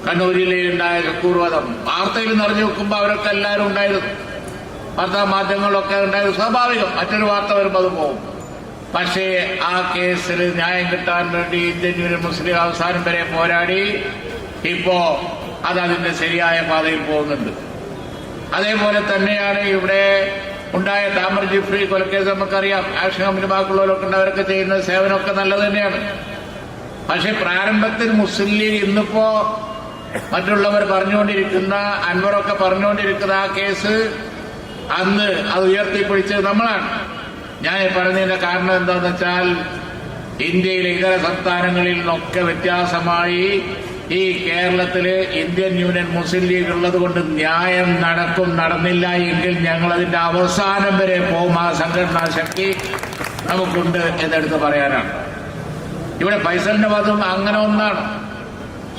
കണ്ണൂരിൽ ഉണ്ടായ ചക്കൂർവധം വാർത്തയിൽ നിറഞ്ഞു വെക്കുമ്പോൾ അവരൊക്കെ എല്ലാവരും ഉണ്ടായിരുന്നു, വാർത്താ മാധ്യമങ്ങളിലൊക്കെ ഉണ്ടായിരുന്നു. സ്വാഭാവികം, മറ്റൊരു വാർത്ത വരുമ്പോൾ അത് പോകും. പക്ഷേ ആ കേസിൽ ന്യായം കിട്ടാൻ വേണ്ടി ഇന്ത്യൻ യൂണിയൻ മുസ്ലിം ലീഗ് അവസാനം വരെ പോരാടി. ഇപ്പോ അതിന്റെ ശരിയായ പാതയിൽ പോകുന്നുണ്ട്. അതേപോലെ തന്നെയാണ് ഇവിടെ ഉണ്ടായ താമർ ജിഫ്രി കൊലക്കേസ്. നമുക്കറിയാം, ആക്ഷൻ കമ്പനി ബാക്കിയുള്ളവരൊക്കെ ഉണ്ട്, അവരൊക്കെ ചെയ്യുന്ന സേവനമൊക്കെ നല്ലത് തന്നെയാണ്. പക്ഷെ പ്രാരംഭത്തിൽ മുസ്ലിം ലീഗ് ഇന്നിപ്പോ മറ്റുള്ളവർ പറഞ്ഞുകൊണ്ടിരിക്കുന്ന, അൻവറൊക്കെ പറഞ്ഞുകൊണ്ടിരിക്കുന്ന ആ കേസ് അന്ന് അത് ഉയർത്തിപ്പിടിച്ചത് നമ്മളാണ്. ഞാൻ പറഞ്ഞതിന്റെ കാരണം എന്താണെന്ന് വെച്ചാൽ, ഇന്ത്യയിലെ ഇതര സംസ്ഥാനങ്ങളിൽ നിന്നൊക്കെ വ്യത്യാസമായി ഈ കേരളത്തില് ഇന്ത്യൻ യൂണിയൻ മുസ്ലിം ലീഗ് ഉള്ളത് കൊണ്ട് ന്യായം നടന്നില്ല എങ്കിൽ ഞങ്ങൾ അതിന്റെ അവസാനം വരെ പോകും. ആ സംഘടനാ ശക്തി നമുക്കുണ്ട് എന്നെടുത്ത് പറയാനാണ്. ഇവിടെ ഫൈസലിന്റെ വാദം അങ്ങനെ ഒന്നാണ്.